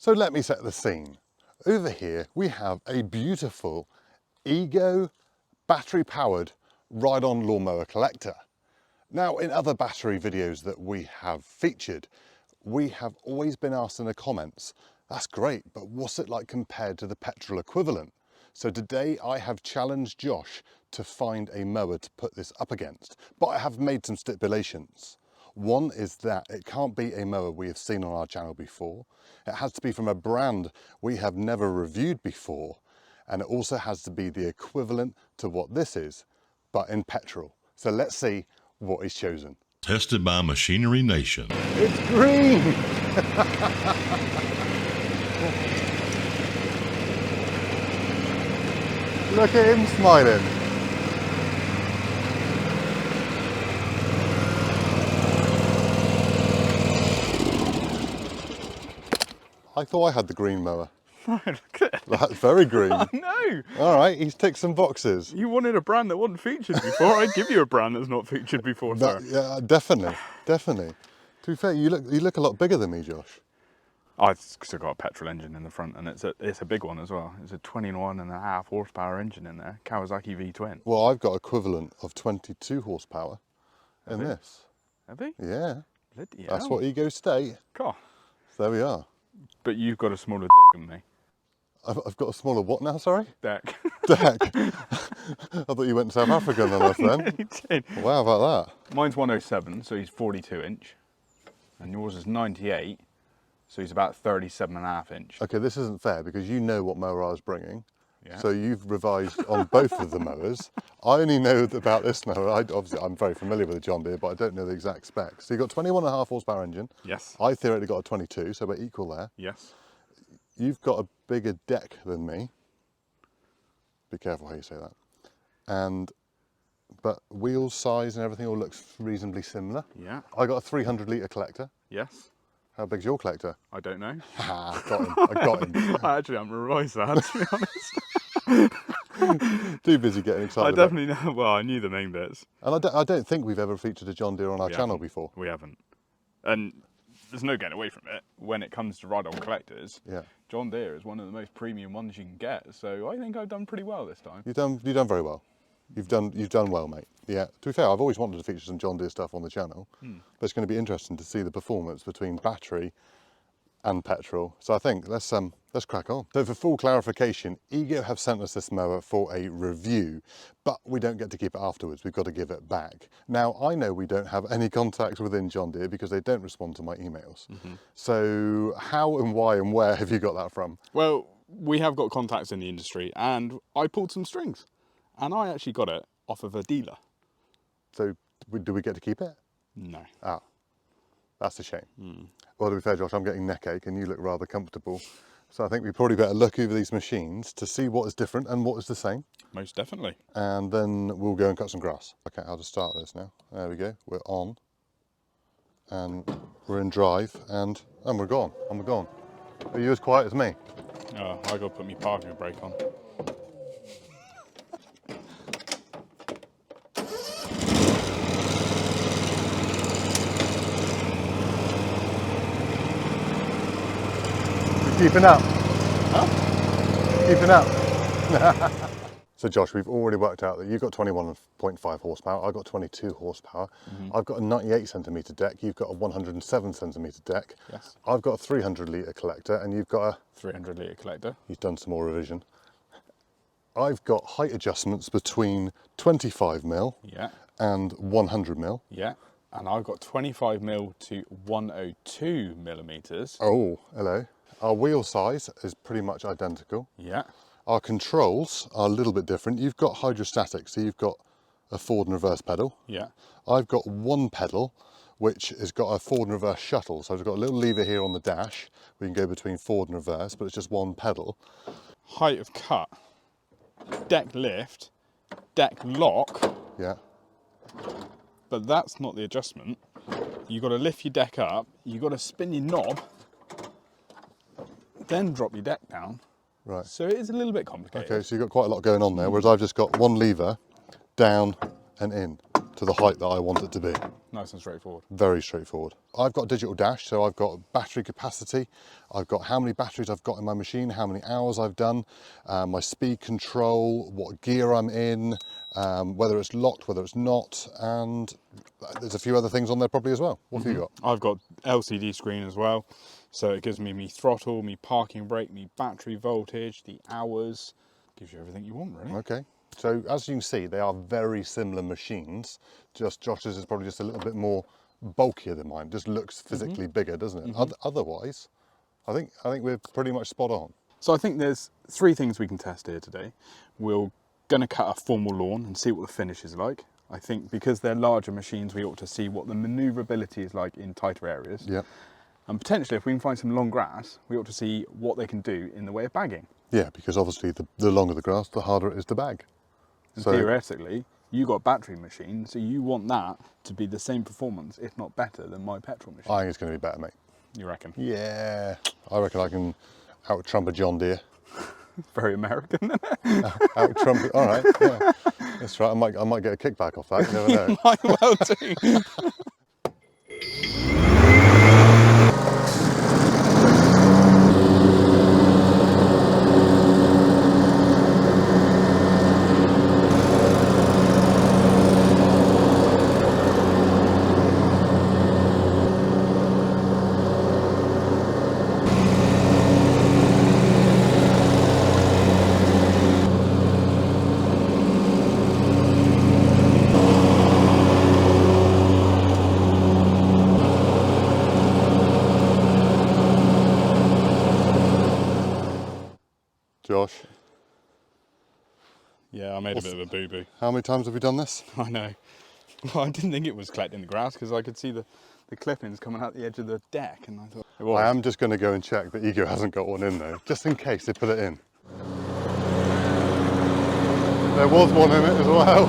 So let me set the scene. Over here we have a beautiful Ego battery-powered ride-on lawnmower collector. Now, in other battery videos that we have featured, we have always been asked in the comments, that's great, but what's it like compared to the petrol equivalent? So today I have challenged Josh to find a mower to put this up against, but I have made some stipulations. One is that it can't be a mower we have seen on our channel before. It has to be from a brand we have never reviewed before. And it also has to be the equivalent to what this is, but in petrol. So let's see what is chosen. Tested by Machinery Nation. It's green! Look at him smiling. I thought I had the green mower. No, look at it. That's very green. Oh, no. All right, he's ticked some boxes. You wanted a brand that wasn't featured before. I'd give you a brand that's not featured before, sir. Yeah, definitely, definitely. To be fair, you look a lot bigger than me, Josh. I've still got a petrol engine in the front, and it's a big one as well. It's a 21.5 horsepower engine in there, Kawasaki V-twin. Well, I've got equivalent of 22 horsepower in this. Have they? Yeah, Bloody that's hell. what Ego state. God. So there we are. But you've got a smaller dick than me. I've got a smaller what now, sorry? Deck. Deck. I thought you went to South Africa nonetheless then. You did. Wow, about that. Mine's 107, so he's 42 inch. And yours is 98, so he's about 37.5 inch. Okay, this isn't fair because you know what mower I was bringing. Yeah. So you've revised on both of the mowers. I only know about this mower. Obviously, I'm very familiar with the John Deere, but I don't know the exact specs. So you've got 21.5 horsepower engine. Yes. I theoretically got a 22, so we're equal there. Yes. You've got a bigger deck than me. Be careful how you say that. But wheel size and everything all looks reasonably similar. Yeah. I got a 300 litre collector. Yes. How big's your collector? I don't know. Ah, got him. I got him. I actually haven't revised that, to be honest. Too busy getting excited. I definitely know. Well, I knew the main bits. And I don't think we've ever featured a John Deere on our channel before. We haven't. And there's no getting away from it. When it comes to ride-on collectors, Yeah. John Deere is one of the most premium ones you can get. So I think I've done pretty well this time. You've done very well. You've done well, mate. Yeah. To be fair, I've always wanted to feature some John Deere stuff on the channel, but it's going to be interesting to see the performance between battery and petrol. So I think let's crack on. So for full clarification, Ego have sent us this mower for a review, but we don't get to keep it afterwards. We've got to give it back. Now I know we don't have any contacts within John Deere because they don't respond to my emails. So how and why and where have you got that from? Well, we have got contacts in the industry, and I pulled some strings, and I actually got it off of a dealer. So do we get to keep it? No. Ah, that's a shame. Well, to be fair, Josh, I'm getting neck ache and you look rather comfortable. So I think we probably better look over these machines to see what is different and what is the same. Most definitely. And then we'll go and cut some grass. Okay, I'll just start this now. There we go, we're on. And we're in drive and we're gone, Are you as quiet as me? Oh, I got to put my parking brake on. Keeping up? Huh? Keeping up? So Josh, we've already worked out that you've got 21.5 horsepower, I've got 22 horsepower. I've got a 98 centimetre deck, you've got a 107 centimetre deck. Yes. I've got a 300 litre collector and you've got a 300 litre collector. You've done some more revision. I've got height adjustments between 25mm Yeah. and 100mm. Yeah. And I've got 25mm to 102 millimeters. Oh, hello. Our wheel size is pretty much identical. Yeah. Our controls are a little bit different. You've got hydrostatic, so you've got a forward and reverse pedal. Yeah. I've got one pedal, which has got a forward and reverse shuttle. So I've got a little lever here on the dash. We can go between forward and reverse, but it's just one pedal. Height of cut, deck lift, deck lock, Yeah. but that's not the adjustment. You've got to lift your deck up, you've got to spin your knob, then drop your deck down. Right. So it is a little bit complicated. Okay, so you've got quite a lot going on there, whereas I've just got one lever down and in to the height that I want it to be. Nice and straightforward. Very straightforward. I've got a digital dash, so I've got battery capacity, I've got how many batteries I've got in my machine, how many hours I've done, my speed control, what gear I'm in, whether it's locked, whether it's not, and there's a few other things on there probably as well. What have you got? I've got LCD screen as well, so it gives me throttle, me parking brake, me battery voltage, the hours, gives you everything you want really. Okay, so as you can see, they are very similar machines. Just Josh's is probably just a little bit more bulkier than mine. Just looks physically bigger, doesn't it? Otherwise, I think we're pretty much spot on. So I think there's 3 things we can test here today. We're going to cut a formal lawn and see what the finish is like. I think because they're larger machines, we ought to see what the manoeuvrability is like in tighter areas. Yeah. And potentially, if we can find some long grass, we ought to see what they can do in the way of bagging. Yeah, because obviously the longer the grass, the harder it is to bag. And theoretically, you got a battery machine, so you want that to be the same performance, if not better, than my petrol machine. I think it's going to be better, mate. You reckon? Yeah, I reckon I can out-trump a John Deere. Very American. Out-trump it, all right, yeah. That's right, I might get a kickback off that, you never know. Might well do. Josh, Yeah, I made a bit of a boo-boo. how many times have we done this? I know. Well, I didn't think it was collecting the grass because I could see the clippings coming out the edge of the deck, and I thought it was. I am just going to go and check that Ego hasn't got one in there, just in case they put it in. There was one in it as well.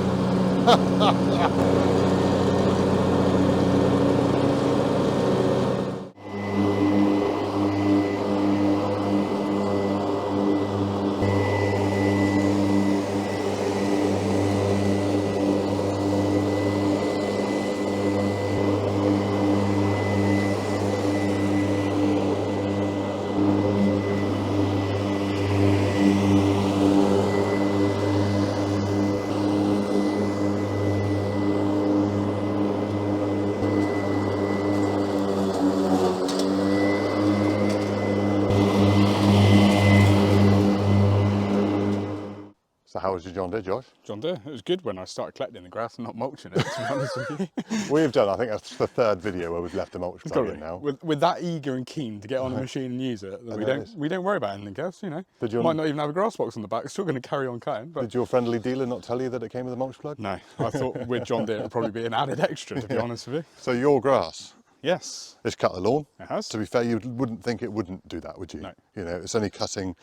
So how was your John Deere, Josh? John Deere. It was good when I started collecting the grass and not mulching it, to be honest with you. We've done, I think that's the 3rd video where we've left the mulch plug in now. With that eager and keen to get on the machine and use it, then we don't worry about anything else, you know. Might not even have a grass box on the back, still going to carry on cutting. But Did your friendly dealer not tell you that it came with a mulch plug? no, I thought with John Deere it would probably be an added extra, to be honest with you. So your grass, Yes, it's cut the lawn. it has. To be fair, you wouldn't think it wouldn't do that, would you? No. You know, it's only cutting,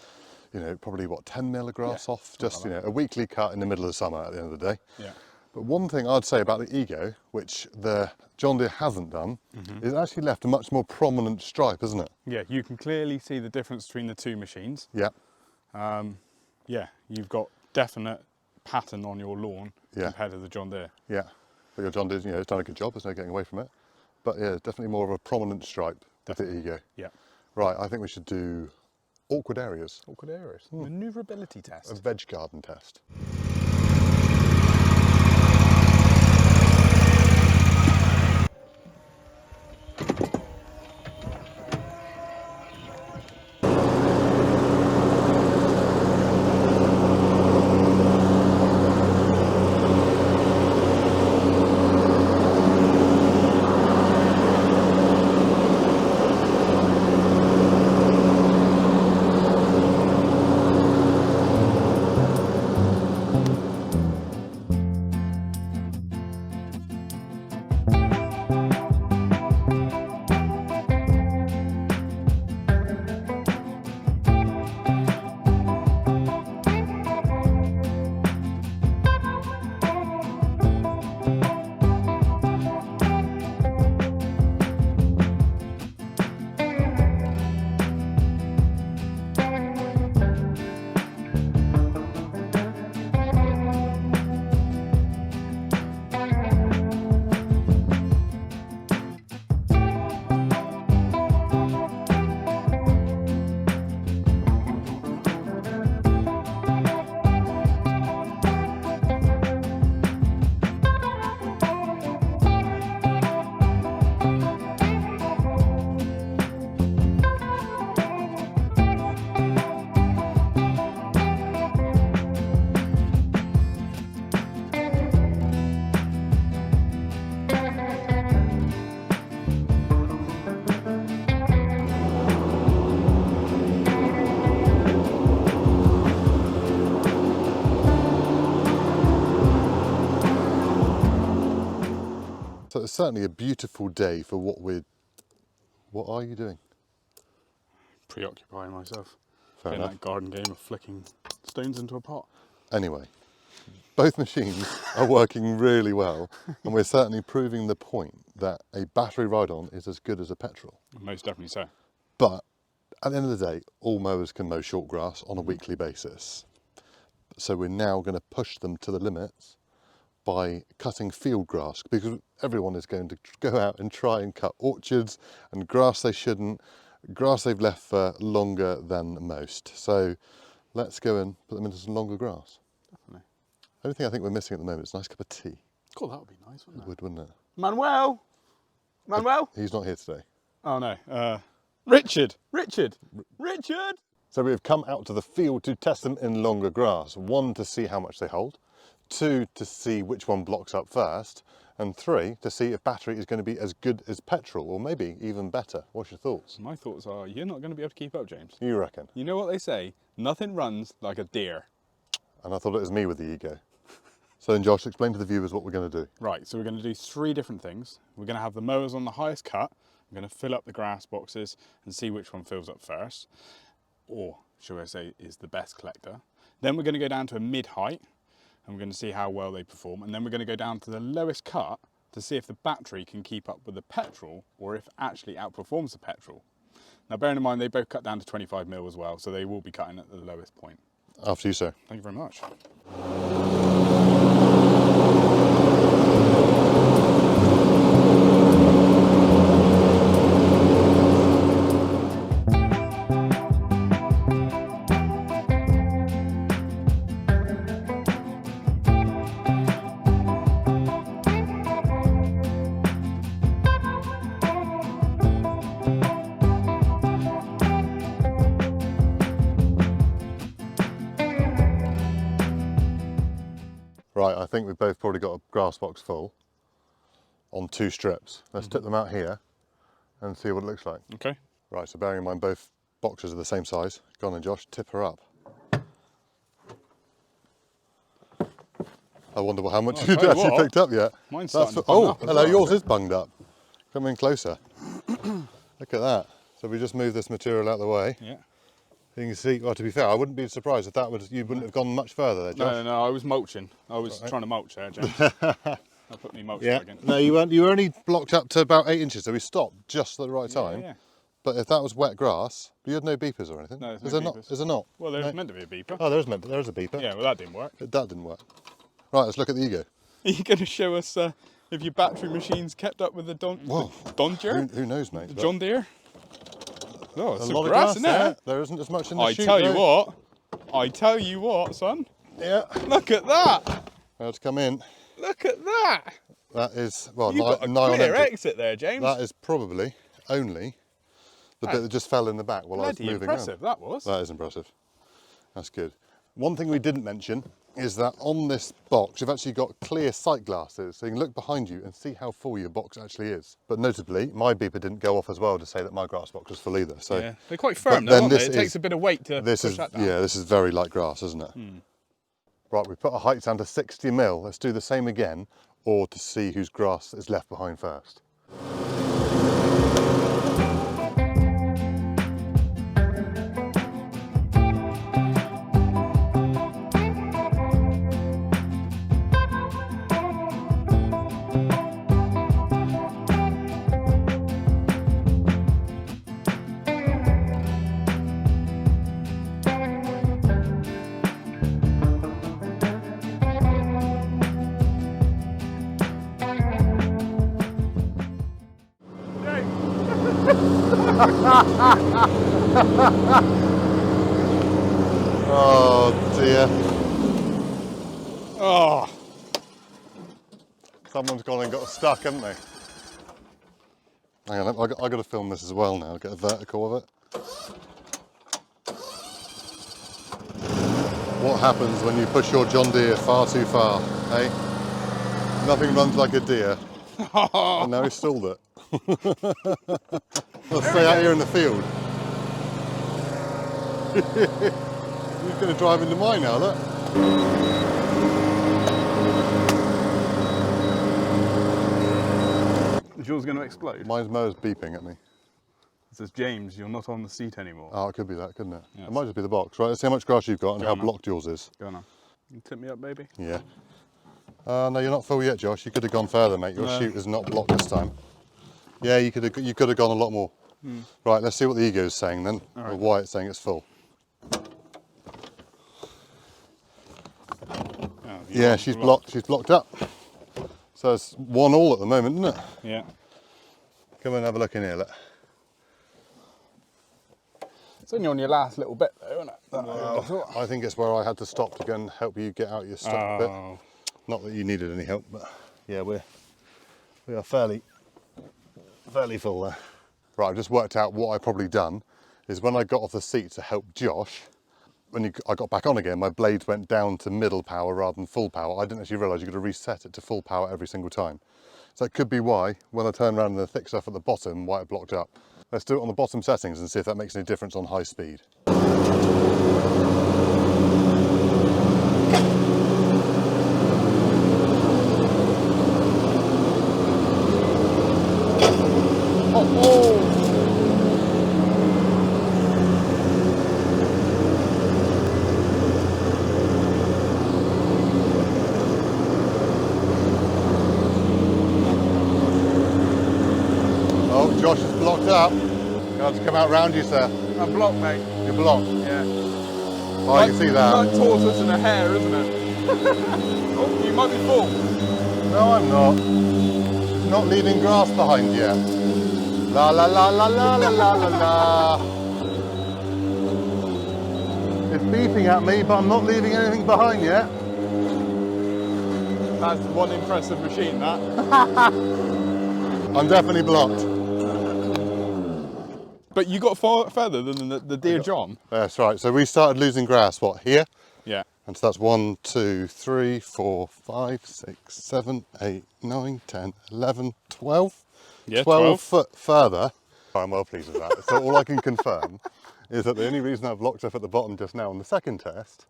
you know, probably what, 10 mil of grass Yeah, off, just, you know, a weekly cut in the middle of the summer at the end of the day. Yeah. But one thing I'd say about the Ego, which the John Deere hasn't done, is actually left a much more prominent stripe, isn't it? Yeah, you can clearly see the difference between the two machines. Yeah. Yeah, you've got definite pattern on your lawn Yeah. compared to the John Deere. Yeah. But your John Deere's, you know, it's done a good job, there's no getting away from it. But yeah, definitely more of a prominent stripe with the Ego. Yeah. Right, I think we should do awkward areas. Awkward areas. Manoeuvrability test. A veg garden test. certainly a beautiful day for what are you doing? Preoccupying myself. Fair In enough. that garden game of flicking stones into a pot. Anyway, both machines are working really well, and we're certainly proving the point that a battery ride-on is as good as a petrol. Most definitely so. But at the end of the day, all mowers can mow short grass on a weekly basis. So we're now going to push them to the limits by cutting field grass, because everyone is going to go out and try and cut orchards and grass they shouldn't, grass they've left for longer than most. So let's go and put them into some longer grass. Definitely. The only thing I think we're missing at the moment is a nice cup of tea. Cool, that would be nice, wouldn't It it? would, wouldn't it? Manuel! Manuel? He's not here today. Oh no. Richard! So we've come out to the field to test them in longer grass. 1, to see how much they hold. 2, to see which one blocks up first. And 3, to see if battery is going to be as good as petrol, or maybe even better. What's your thoughts? My thoughts are, you're not going to be able to keep up, James. You reckon? You know what they say? Nothing runs like a deer. And I thought it was me with the ego. So then Josh, explain to the viewers what we're going to do. Right, so we're going to do 3 different things. We're going to have the mowers on the highest cut. I'm going to fill up the grass boxes and see which one fills up first, or shall I say is the best collector. Then we're going to go down to a mid-height and we're going to see how well they perform, and then we're going to go down to the lowest cut to see if the battery can keep up with the petrol or if it actually outperforms the petrol. Now bearing in mind they both cut down to 25 mil as well, so they will be cutting at the lowest point. After you, sir. Thank you very much. Right, I think we've both probably got a grass box full on 2 strips. Let's tip them out here and see what it looks like. Okay. Right, so bearing in mind both boxes are the same size. Go on then, Josh, tip her up. I wonder how much Oh, you'd tell you actually what, picked up yet. mine's starting to bung oh, up as hello, well, yours actually. is bunged up. Come in closer. Look at that. So we just moved this material out of the way. Yeah. You can see, well, to be fair, I wouldn't be surprised if you wouldn't have gone much further there, Josh. No, I was mulching. I was trying to mulch there, James. I put me mulch bag in. No, you weren't. You were only blocked up to about 8 inches, so we stopped just at the right time. Yeah. But if that was wet grass, you had no beepers or anything. No, there's is no there not? beepers. Is there not? Well, there's No? meant to be a beeper. Oh, there is meant. There is a beeper. Yeah, well, that didn't work. That didn't work. Right, let's look at the ego. Are you going to show us if your battery machine's kept up with the John Deere? Who knows, mate? The but John Deere? Oh, a it's lot some of grass in there. there. There isn't as much in the I chute, tell you though. what, son. Yeah. Look at that. Now to come in. Look at that. That is, well, You've got a nigh on clear empty. exit there, James. That is probably only the bit that just fell in the back while I was Bloody moving impressive, around. that was. That is impressive. That's good. One thing we didn't mention is that on this box you've actually got clear sight glasses, so you can look behind you and see how full your box actually is. But notably, my beeper didn't go off as well to say that my grass box was full either. So Yeah, they're quite firm but though, then aren't they? this It takes is- a bit of weight to this push is that down. yeah, this is very light grass, isn't it? Right, we put our heights down to 60 mil. Let's do the same again, or to see whose grass is left behind first. Oh dear. Oh, Someone's gone and got stuck, haven't they? Hang on, I got to film this as well now, get a vertical of it. What happens when you push your John Deere far too far, eh? Nothing runs like a deer. And now he's stalled it. Let's stay out here in the field. He's going to drive into mine now, look. yours going to explode? Mine's mower's beeping at me. It says, James, you're not on the seat anymore. Oh, it could be that, couldn't it? Yes. It might just be the box, right? Let's see how much grass you've got and Go how on then. blocked yours is. Go on now. You tip me up, baby. Yeah. No, you're not full yet, Josh. You could have gone further, mate. Your chute is not blocked this time. Yeah, you could have gone a lot more. Right, let's see what the ego is saying then, or why it's saying it's full. Oh, Yeah, she's blocked. She's blocked up. So it's 1-1 at the moment, isn't it? Yeah. Come and have a look in here. Look. It's only on your last little bit though, isn't it? Well, I think it's where I had to stop to go and help you get out your stuck bit. Not that you needed any help, but yeah, we are fairly full there. Right, I've just worked out what I've probably done is when I got off the seat to help Josh, when I got back on again, my blades went down to middle power rather than full power. I didn't actually realise you got to reset it to full power every single time. So that could be why, when I turn around and the thick stuff at the bottom, why it blocked up. Let's do it on the bottom settings and see if that makes any difference on high speed. Oh, Josh is blocked up. Gonna have to come out round you, sir. I'm blocked, mate. You're blocked. Yeah. Oh, I can see that. Like tortoise and a hare, isn't it? Oh, you might be full. No, I'm not. It's not leaving grass behind yet. La la la la la la la la la. It's beeping at me, but I'm not leaving anything behind yet. That's one impressive machine, that. I'm definitely blocked. But you got far further than the Deere John. That's right. So we started losing grass, what, here? Yeah. And so that's 1, 2, 3, 4, 5, 6, 7, 8, 9, 10, 11, 12. Yeah, 12 foot further. I'm well pleased with that. So all I can confirm is that the only reason I've locked up at the bottom just now on the second test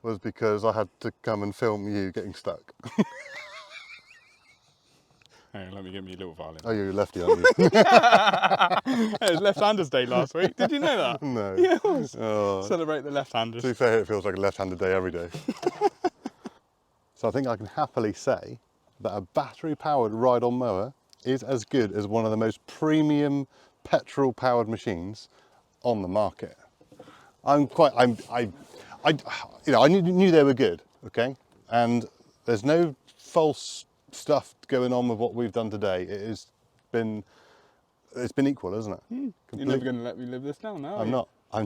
was because I had to come and film you getting stuck. Hang on, let me get me a little violin. Oh, you're lefty, aren't you? It was Left-Handers Day last week. Did you know that? No. Yeah, it was. Oh. Celebrate the left-handers. To be fair, it feels like a left-handed day every day. So I think I can happily say that a battery-powered ride-on mower is as good as one of the most premium petrol-powered machines on the market. I knew they were good, okay? And there's no false stuff going on with what we've done today. It's been equal, isn't it? You're never going to let me live this down now, I'm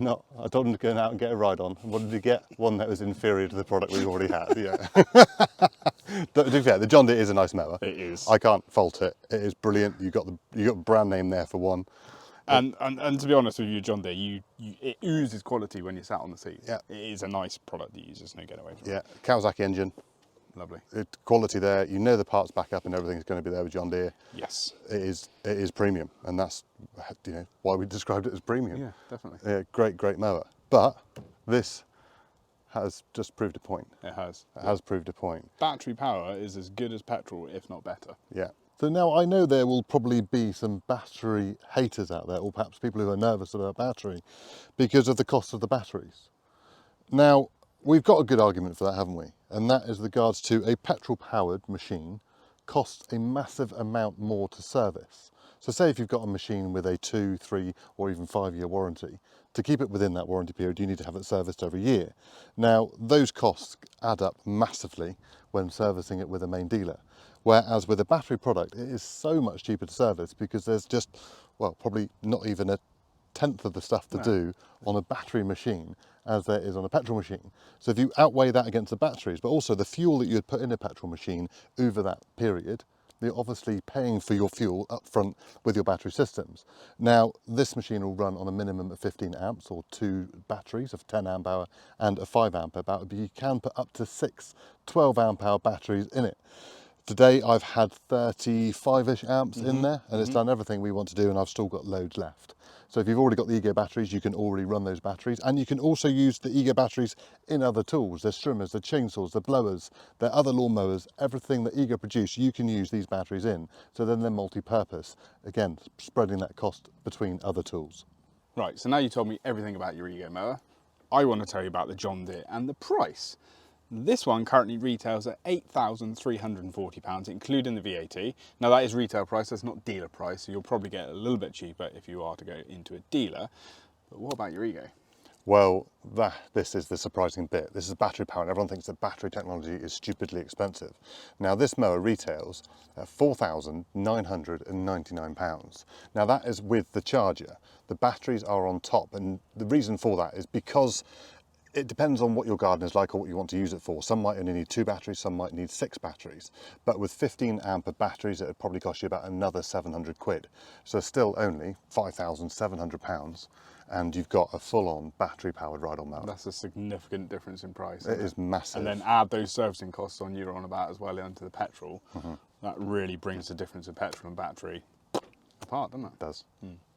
not. I told him to go out and get a ride on. What did he get? One that was inferior to the product we already had. Yeah. To be fair, the John Deere is a nice mower. It is. I can't fault it. It is brilliant. You got brand name there for one. And to be honest with you, John Deere, it oozes quality when you're sat on the seat. Yeah. It is a nice product to use. There's no getaway from it. Yeah, Kawasaki engine. Lovely. Quality there. You know the parts back up and everything's going to be there with John Deere. Yes. It is premium, and that's why we described it as premium. Yeah, definitely. Yeah, great mower. But this has just proved a point. It has. It has proved a point. Battery power is as good as petrol, if not better. Yeah. So now I know there will probably be some battery haters out there, or perhaps people who are nervous about battery because of the cost of the batteries. Now, we've got a good argument for that, haven't we? And that is regards to a petrol-powered machine costs a massive amount more to service. So say if you've got a machine with a 2, 3 or even 5-year warranty, to keep it within that warranty period, you need to have it serviced every year. Now, those costs add up massively when servicing it with a main dealer. Whereas with a battery product, it is so much cheaper to service because there's just, well, probably not even a tenth of the stuff to do on a battery machine as there is on a petrol machine. So if you outweigh that against the batteries, but also the fuel that you'd put in a petrol machine over that period, you're obviously paying for your fuel up front with your battery systems. Now, this machine will run on a minimum of 15 amps or 2 batteries of 10 amp hour and a 5 amp hour, but you can put up to 6 12 amp hour batteries in it. Today I've had 35-ish amps in there, and it's done everything we want to do, and I've still got loads left. So if you've already got the Ego batteries, you can already run those batteries, and you can also use the Ego batteries in other tools. There's trimmers, the chainsaws, the blowers, there are other lawnmowers, everything that Ego produce, you can use these batteries in. So then they're multi-purpose. Again, spreading that cost between other tools. Right, so now you told me everything about your Ego mower. I want to tell you about the John Deere and the price. This one currently retails at £8,340, including the VAT. Now that is retail price, that's not dealer price, so you'll probably get it a little bit cheaper if you are to go into a dealer. But what about your Ego? Well, this is the surprising bit. This is battery power, and everyone thinks that battery technology is stupidly expensive. Now, this mower retails at £4,999. Now, that is with the charger. The batteries are on top, and the reason for that is because it depends on what your garden is like or what you want to use it for. Some might only need 2 batteries, some might need 6 batteries. But with 15 amp of batteries, it would probably cost you about another 700 quid. So still only £5,700. And you've got a full-on battery-powered ride-on mower. That's a significant difference in price. It is massive. And then add those servicing costs on you're on about as well onto the petrol. That really brings the difference of petrol and battery apart, doesn't it? It does.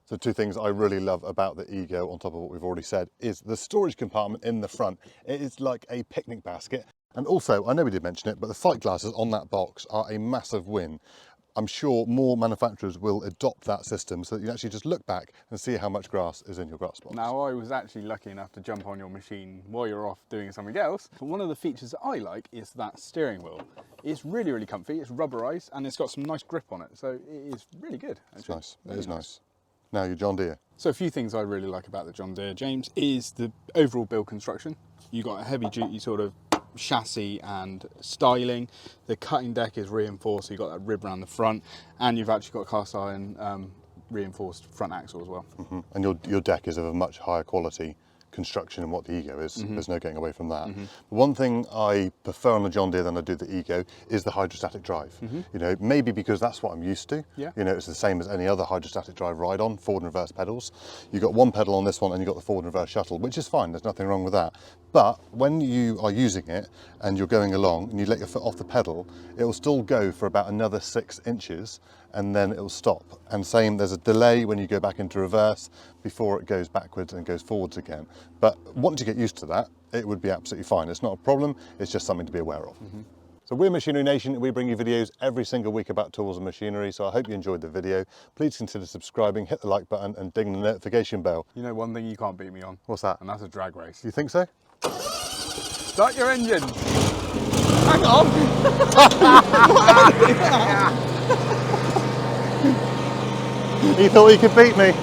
So 2 things I really love about the Ego, on top of what we've already said, is the storage compartment in the front. It is like a picnic basket. And also, I know we did mention it, but the fight glasses on that box are a massive win. I'm sure more manufacturers will adopt that system so that you actually just look back and see how much grass is in your grass box. Now, I was actually lucky enough to jump on your machine while you're off doing something else. But one of the features that I like is that steering wheel. It's really, really comfy, it's rubberized, and it's got some nice grip on it. So it is really good. It's nice, it is nice. Now your John Deere. So a few things I really like about the John Deere, James, is the overall build construction. You've got a heavy duty sort of chassis and styling. The cutting deck is reinforced, so you've got that rib around the front, and you've actually got a cast iron reinforced front axle as well. And your deck is of a much higher quality construction than what the Ego is. There's no getting away from that. One thing I prefer on the John Deere than I do the Ego is the hydrostatic drive. You know, maybe because that's what I'm used to. Yeah. You know, it's the same as any other hydrostatic drive ride-on, forward and reverse pedals. You've got one pedal on this one and you've got the forward and reverse shuttle, which is fine, there's nothing wrong with that. But when you are using it and you're going along and you let your foot off the pedal, it will still go for about another 6 inches and then it will stop. And same, there's a delay when you go back into reverse before it goes backwards and goes forwards again. But once you get used to that, it would be absolutely fine. It's not a problem, it's just something to be aware of. So we're Machinery Nation, and we bring you videos every single week about tools and machinery, so I hope you enjoyed the video. Please consider subscribing, hit the like button and ding the notification bell. You know one thing you can't beat me on? What's that? And that's a drag race. You think so? Start your engine! Hang on! He thought he could beat me.